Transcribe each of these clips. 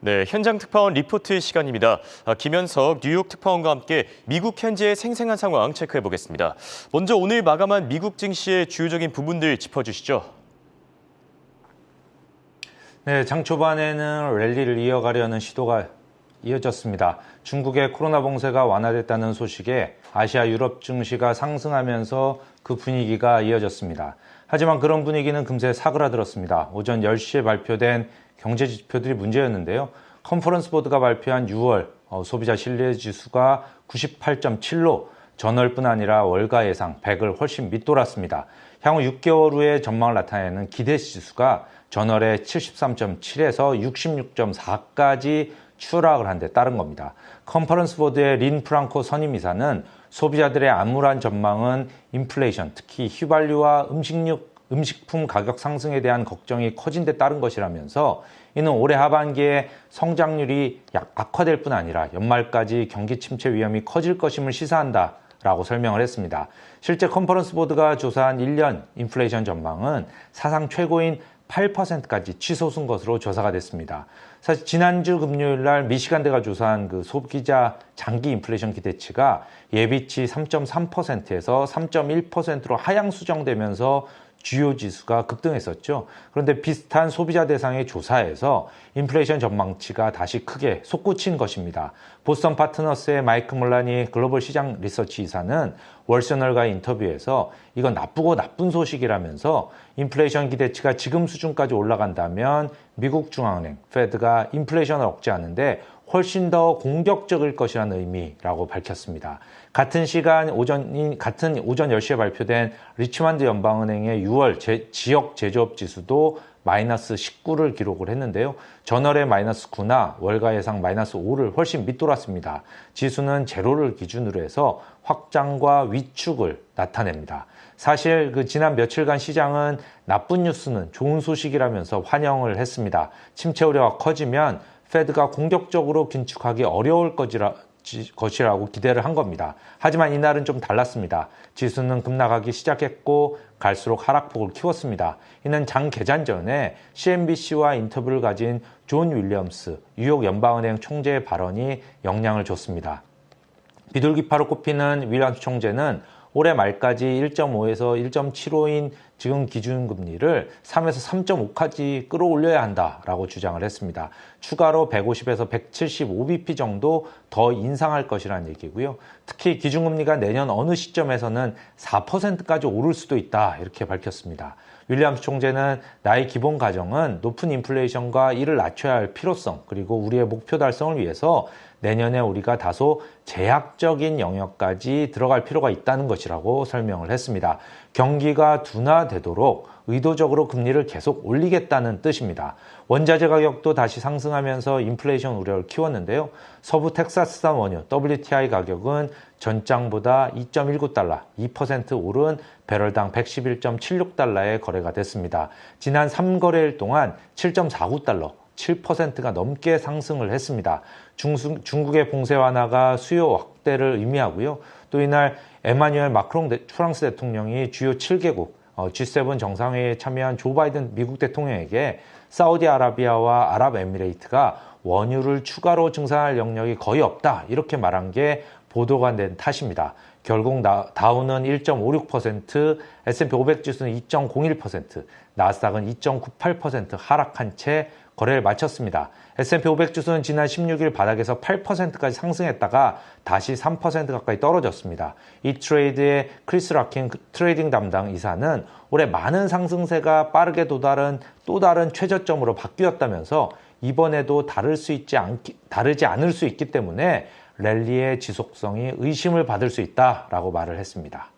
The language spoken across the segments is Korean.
네, 현장 특파원 리포트 시간입니다. 김현석 뉴욕 특파원과 함께 미국 현지의 생생한 상황 체크해 보겠습니다. 먼저 오늘 마감한 미국 증시의 주요적인 부분들 짚어주시죠. 네, 장 초반에는 랠리를 이어가려는 시도가 이어졌습니다. 중국의 코로나 봉쇄가 완화됐다는 소식에 아시아 유럽 증시가 상승하면서 그 분위기가 이어졌습니다. 하지만 그런 분위기는 금세 사그라들었습니다. 오전 10시에 발표된 경제 지표들이 문제였는데요. 컨퍼런스 보드가 발표한 6월 소비자 신뢰지수가 98.7로 전월뿐 아니라 월가 예상 100을 훨씬 밑돌았습니다. 향후 6개월 후의 전망을 나타내는 기대지수가 전월에 73.7에서 66.4까지 추락을 한 데 따른 겁니다. 컨퍼런스 보드의 린 프랑코 선임이사는 소비자들의 암울한 전망은 인플레이션, 특히 휘발유와 음식품 가격 상승에 대한 걱정이 커진 데 따른 것이라면서 이는 올해 하반기에 성장률이 악화될 뿐 아니라 연말까지 경기 침체 위험이 커질 것임을 시사한다라고 설명을 했습니다. 실제 컨퍼런스 보드가 조사한 1년 인플레이션 전망은 사상 최고인 8%까지 치솟은 것으로 조사가 됐습니다. 사실 지난주 금요일 날 미시간대가 조사한 그 소비자 장기 인플레이션 기대치가 예비치 3.3%에서 3.1%로 하향 수정되면서 주요 지수가 급등했었죠. 그런데 비슷한 소비자 대상의 조사에서 인플레이션 전망치가 다시 크게 솟구친 것입니다. 보스턴 파트너스의 마이크 몰라니 글로벌 시장 리서치 이사는 월셔널과의 인터뷰에서 이건 나쁘고 나쁜 소식이라면서 인플레이션 기대치가 지금 수준까지 올라간다면 미국 중앙은행 페드가 인플레이션을 억제하는데 훨씬 더 공격적일 것이라는 의미라고 밝혔습니다. 같은 오전 10시에 발표된 리치먼드 연방은행의 6월 지역 제조업 지수도 마이너스 19를 기록을 했는데요. 전월에 마이너스 9나 월가 예상 마이너스 5를 훨씬 밑돌았습니다. 지수는 제로를 기준으로 해서 확장과 위축을 나타냅니다. 사실 지난 며칠간 시장은 나쁜 뉴스는 좋은 소식이라면서 환영을 했습니다. 침체 우려가 커지면 페드가 공격적으로 긴축하기 어려울 것이라고 기대를 한 겁니다. 하지만 이날은 좀 달랐습니다. 지수는 급락하기 시작했고 갈수록 하락폭을 키웠습니다. 이는 장 개장 전에 CNBC와 인터뷰를 가진 존 윌리엄스 뉴욕 연방은행 총재의 발언이 영향을 줬습니다. 비둘기파로 꼽히는 윌리엄스 총재는 올해 말까지 1.5에서 1.75인 지금 기준금리를 3에서 3.5까지 끌어올려야 한다라고 주장을 했습니다. 추가로 150에서 175bp 정도 더 인상할 것이라는 얘기고요. 특히 기준금리가 내년 어느 시점에서는 4%까지 오를 수도 있다 이렇게 밝혔습니다. 윌리엄스 총재는 나의 기본 가정은 높은 인플레이션과 이를 낮춰야 할 필요성 그리고 우리의 목표 달성을 위해서 내년에 우리가 다소 제약적인 영역까지 들어갈 필요가 있다는 것이라고 설명을 했습니다. 경기가 둔화되도록 의도적으로 금리를 계속 올리겠다는 뜻입니다. 원자재 가격도 다시 상승하면서 인플레이션 우려를 키웠는데요. 서부 텍사스산 원유 WTI 가격은 전장보다 2.19달러, 2% 오른 배럴당 111.76달러에 거래가 됐습니다. 지난 3거래일 동안 7.49달러, 7%가 넘게 상승을 했습니다. 중국의 봉쇄 완화가 수요 확대를 의미하고요. 또 이날 에마뉴엘 마크롱 프랑스 대통령이 주요 7개국 G7 정상회의에 참여한 조 바이든 미국 대통령에게 사우디아라비아와 아랍에미레이트가 원유를 추가로 증산할 영역이 거의 없다 이렇게 말한 게 보도가 된 탓입니다. 결국 다우는 1.56%, S&P 500 지수는 2.01%, 나스닥은 2.98% 하락한 채 거래를 마쳤습니다. S&P 500 지수는 지난 16일 바닥에서 8%까지 상승했다가 다시 3% 가까이 떨어졌습니다. 이 트레이드의 크리스 라킨 트레이딩 담당 이사는 올해 많은 상승세가 빠르게 또 다른 최저점으로 바뀌었다면서 이번에도 다르지 않을 수 있기 때문에 랠리의 지속성이 의심을 받을 수 있다라고 말을 했습니다.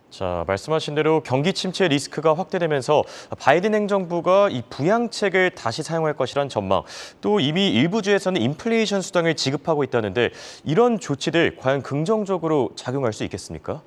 자, 말씀하신 대로 경기 침체 리스크가 확대되면서 바이든 행정부가 이 부양책을 다시 사용할 것이란 전망, 또 이미 일부 주에서는 인플레이션 수당을 지급하고 있다는데 이런 조치들 과연 긍정적으로 작용할 수 있겠습니까?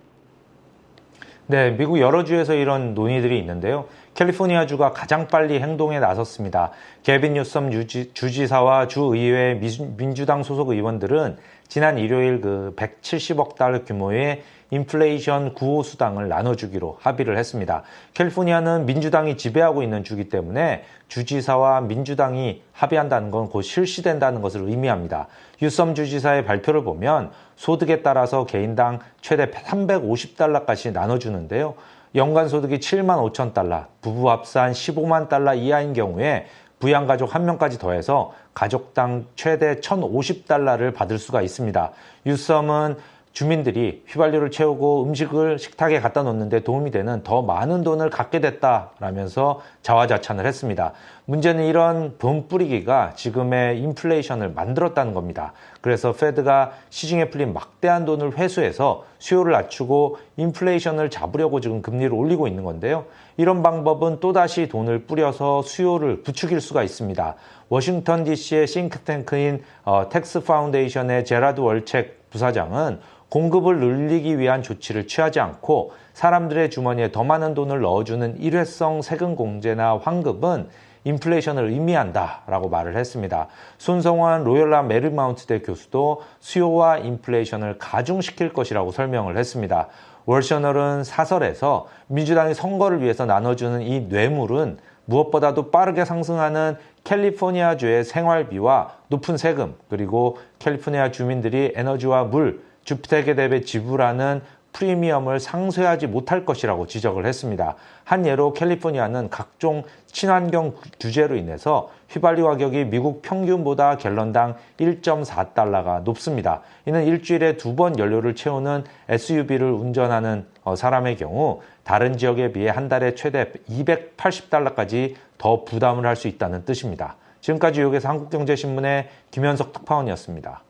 네, 미국 여러 주에서 이런 논의들이 있는데요. 캘리포니아주가 가장 빨리 행동에 나섰습니다. 게빈 뉴섬 주지사와 주의회 민주당 소속 의원들은 지난 일요일 170억 달러 규모의 인플레이션 구호 수당을 나눠주기로 합의를 했습니다. 캘리포니아는 민주당이 지배하고 있는 주기 때문에 주지사와 민주당이 합의한다는 건 곧 실시된다는 것을 의미합니다. 유섬 주지사의 발표를 보면 소득에 따라서 개인당 최대 $350까지 나눠주는데요. 연간 소득이 7만 5천 달러, 부부 합산 15만 달러 이하인 경우에 부양가족 1명까지 더해서 가족당 최대 1,050달러를 받을 수가 있습니다. 유섬은 주민들이 휘발유를 채우고 음식을 식탁에 갖다 놓는데 도움이 되는 더 많은 돈을 갖게 됐다라면서 자화자찬을 했습니다. 문제는 이런 돈 뿌리기가 지금의 인플레이션을 만들었다는 겁니다. 그래서 페드가 시중에 풀린 막대한 돈을 회수해서 수요를 낮추고 인플레이션을 잡으려고 지금 금리를 올리고 있는 건데요. 이런 방법은 또다시 돈을 뿌려서 수요를 부추길 수가 있습니다. 워싱턴 DC의 싱크탱크인 텍스 파운데이션의 제라드 월책 부사장은 공급을 늘리기 위한 조치를 취하지 않고 사람들의 주머니에 더 많은 돈을 넣어주는 일회성 세금 공제나 환급은 인플레이션을 의미한다라고 말을 했습니다. 손성환 로열라 메리마운트대 교수도 수요와 인플레이션을 가중시킬 것이라고 설명을 했습니다. 월셔널은 사설에서 민주당이 선거를 위해서 나눠주는 이 뇌물은 무엇보다도 빠르게 상승하는 캘리포니아주의 생활비와 높은 세금, 그리고 캘리포니아 주민들이 에너지와 물, 주택에 대비 지불하는 프리미엄을 상쇄하지 못할 것이라고 지적을 했습니다. 한 예로 캘리포니아는 각종 친환경 규제로 인해서 휘발유 가격이 미국 평균보다 갤런당 1.4달러가 높습니다. 이는 일주일에 2번 연료를 채우는 SUV를 운전하는 사람의 경우 다른 지역에 비해 한 달에 최대 280달러까지 더 부담을 할 수 있다는 뜻입니다. 지금까지 뉴욕에서 한국경제신문의 김현석 특파원이었습니다.